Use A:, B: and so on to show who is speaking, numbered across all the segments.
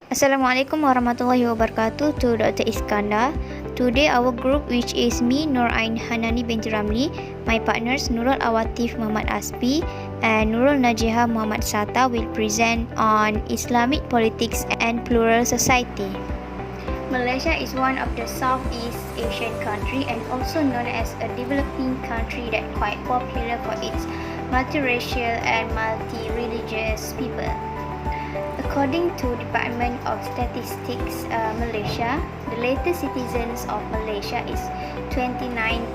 A: Assalamualaikum warahmatullahi wabarakatuh to Dr. Iskandar. Today our group, which is me, Nur Ain Hanani binti Ramli, my partners Nurul Awatif Muhammad Aspi and Nurul Najiha Muhammad Sata, will present on Islamic politics and plural society. Malaysia is one of the Southeast Asian country and also known as a developing country that quite popular for its multiracial and multi-religious people. According to Department of Statistics Malaysia, the latest citizens of Malaysia is 29.7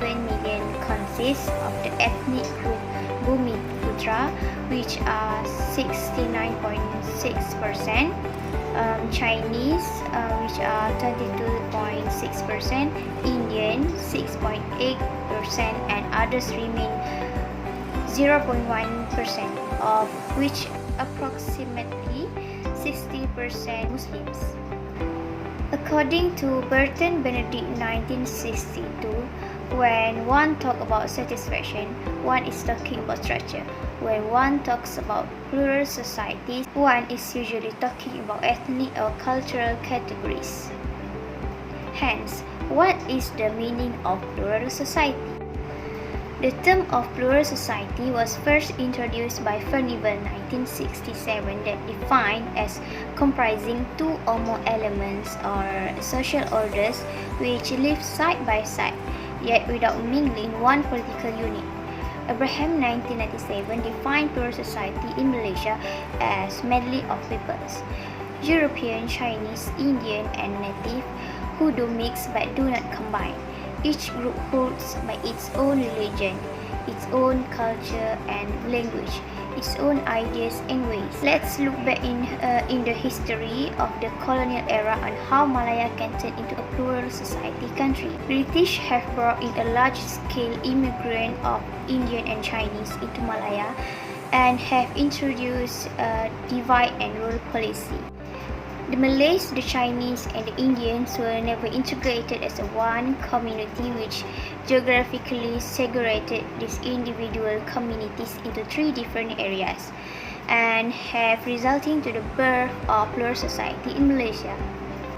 A: million, consists of the ethnic group Bumi Putra, which are 69.6%, Chinese, which are 22.6%, Indian 6.8%, and others remain 0.1%, of which approximately 60% Muslims. According to Burton Benedict 1962, when one talks about satisfaction, one is talking about structure. When one talks about plural societies, one is usually talking about ethnic or cultural categories. Hence, what is the meaning of plural society? The term of plural society was first introduced by Furnival 1967, that defined as comprising two or more elements or social orders which live side by side, yet without mingling one political unit. Abraham 1997 defined plural society in Malaysia as medley of peoples, European, Chinese, Indian, and native, who do mix but do not combine. Each group holds by its own religion, its own culture and language, its own ideas and ways. Let's look back in the history of the colonial era on how Malaya can turn into a plural society country. British have brought in a large-scale immigrant of Indian and Chinese into Malaya and have introduced a divide and rule policy. The Malays, the Chinese, and the Indians were never integrated as a one community, which geographically segregated these individual communities into three different areas and have resulting to the birth of plural society in Malaysia.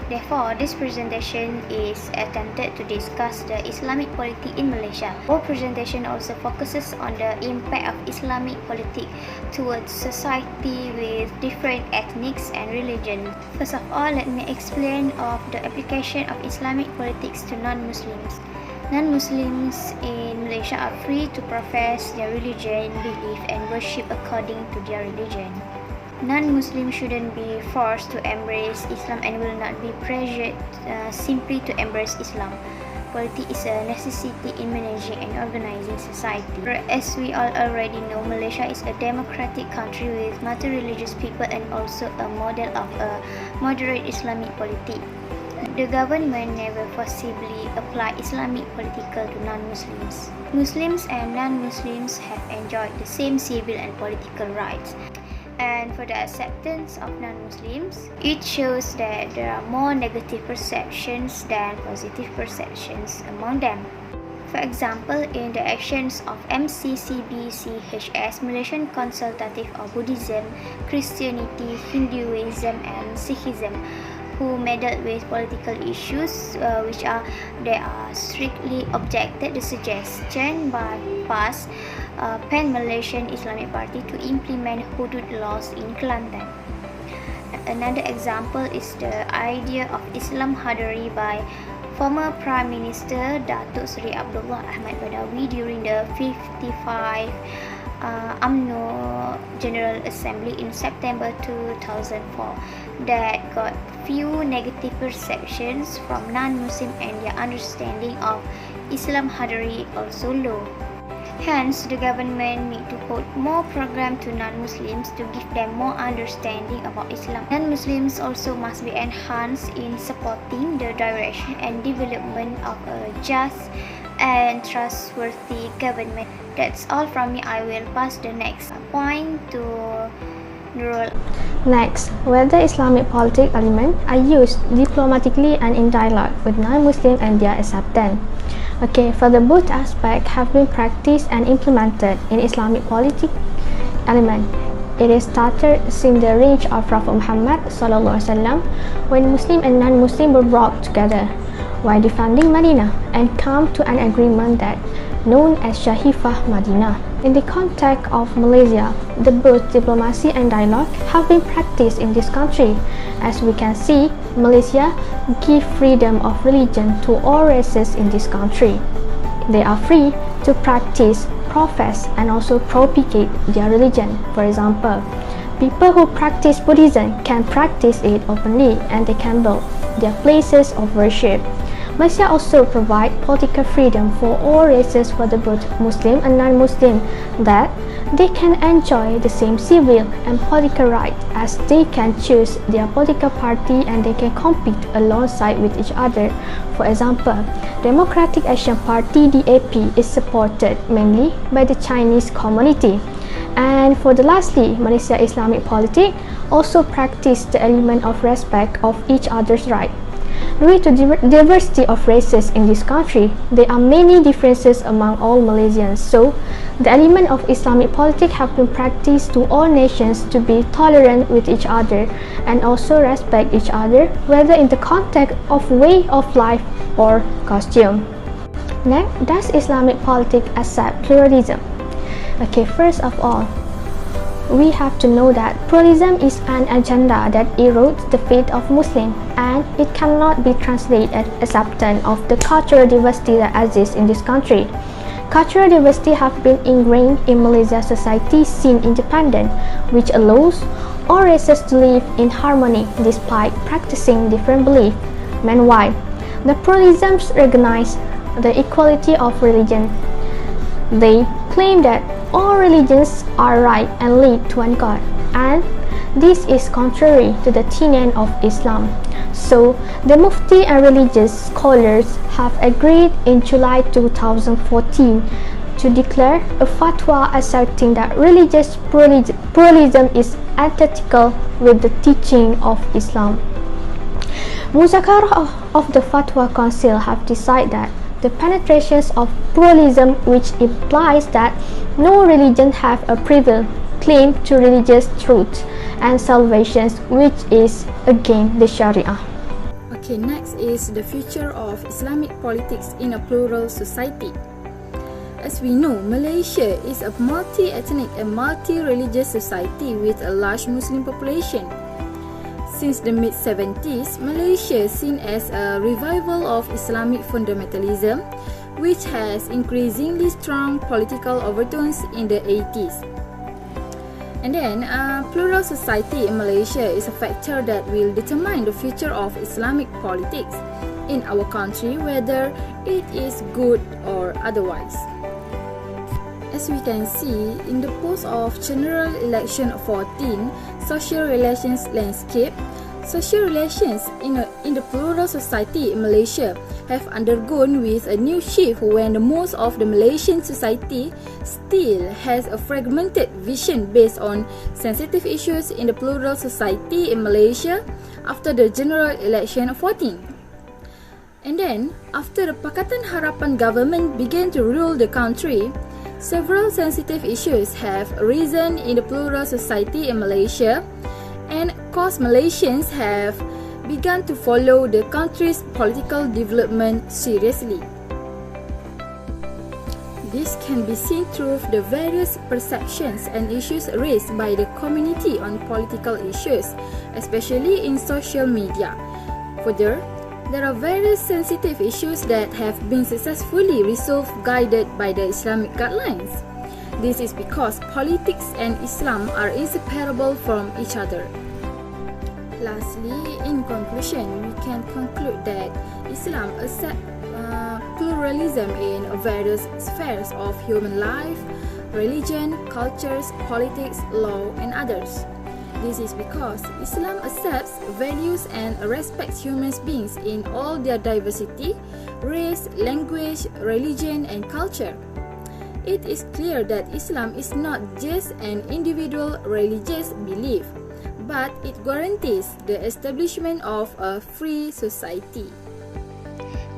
A: Therefore, this presentation is attempted to discuss the Islamic polity in Malaysia. Our presentation also focuses on the impact of Islamic politics towards society with different ethnics and religions. First of all, let me explain of the application of Islamic politics to non-Muslims. Non-Muslims in Malaysia are free to profess their religion, belief, and worship according to their religion. Non-Muslims shouldn't be forced to embrace Islam and will not be pressured simply to embrace Islam. Polity is a necessity in managing and organizing society. As we all already know, Malaysia is a democratic country with multi-religious people and also a model of a moderate Islamic polity. The government never forcibly applied Islamic political to non-Muslims. Muslims and non-Muslims have enjoyed the same civil and political rights. And for the acceptance of non-Muslims, it shows that there are more negative perceptions than positive perceptions among them. For example, in the actions of MCCBCHS, Malaysian Consultative of Buddhism, Christianity, Hinduism, and Sikhism, who meddled with political issues they are strictly objected the suggestion by PAS, Pan-Malaysian Islamic Party, to implement hudud laws in Kelantan. Another example is the idea of Islam Hadari by former Prime Minister Datuk Seri Abdullah Ahmad Badawi during the 55 UMNO General Assembly in September 2004 that got few negative perceptions from non-Muslim and their understanding of Islam Hadari also low. Hence, the government need to hold more program to non-Muslims to give them more understanding about Islam. Non-Muslims also must be enhanced in supporting the direction and development of a just and trustworthy government. That's all from me. I will pass the next point to Nurul.
B: Next, whether Islamic politic elements are used diplomatically and in dialogue with non-Muslims and their acceptance. Okay, further both aspects have been practiced and implemented in Islamic politic element. It is started since the reign of Prophet Muhammad SAW, when Muslim and non-Muslim were brought together while defending Medina and come to an agreement that known as Shahifah Madinah. In the context of Malaysia, the both diplomacy and dialogue have been practiced in this country. As we can see, Malaysia gives freedom of religion to all races in this country. They are free to practice, profess, and also propagate their religion. For example, people who practice Buddhism can practice it openly and they can build their places of worship. Malaysia also provides political freedom for all races, for the both Muslim and non-Muslim, that they can enjoy the same civil and political rights as they can choose their political party and they can compete alongside with each other. For example, Democratic Action Party (DAP) is supported mainly by the Chinese community. And for the lastly, Malaysia Islamic politics also practice the element of respect of each other's right. Due to diversity of races in this country, there are many differences among all Malaysians. So, the element of Islamic politics have been practiced to all nations to be tolerant with each other and also respect each other, whether in the context of way of life or costume. Next, does Islamic politics accept pluralism? Okay, first of all, we have to know that pluralism is an agenda that erodes the faith of Muslims, and it cannot be translated as acceptance of the cultural diversity that exists in this country. Cultural diversity have been ingrained in Malaysia's society since independence, which allows all races to live in harmony despite practicing different beliefs. Meanwhile, the pluralism recognizes the equality of religion. They claim that all religions are right and lead to one God, and this is contrary to the tenet of Islam. So, the Mufti and religious scholars have agreed in July 2014 to declare a fatwa asserting that religious pluralism is antithetical with the teaching of Islam. Muzakarah of the Fatwa Council have decided that the penetrations of pluralism, which implies that no religion have a private claim to religious truth and salvation, which is against the Sharia.
C: Okay, next is the future of Islamic politics in a plural society. As we know, Malaysia is a multi-ethnic and multi-religious society with a large Muslim population. Since the mid-70s, Malaysia is seen as a revival of Islamic fundamentalism, which has increasingly strong political overtones in the 80s. And then, plural society in Malaysia is a factor that will determine the future of Islamic politics in our country, whether it is good or otherwise. As we can see, in the post of General Election 14, Social Relations Landscape, social relations in the plural society in Malaysia have undergone with a new shift when the most of the Malaysian society still has a fragmented vision based on sensitive issues in the plural society in Malaysia after the General Election 14. And then, after the Pakatan Harapan government began to rule the country, several sensitive issues have arisen in the plural society in Malaysia, and cause Malaysians have begun to follow the country's political development seriously. This can be seen through the various perceptions and issues raised by the community on political issues, especially in social media. Further, there are various sensitive issues that have been successfully resolved guided by the Islamic guidelines. This is because politics and Islam are inseparable from each other. Lastly, in conclusion, we can conclude that Islam accepts pluralism in various spheres of human life, religion, cultures, politics, law, and others. This is because Islam accepts, values, and respects human beings in all their diversity, race, language, religion, and culture. It is clear that Islam is not just an individual religious belief, but it guarantees the establishment of a free society.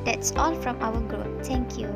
A: That's all from our group. Thank you.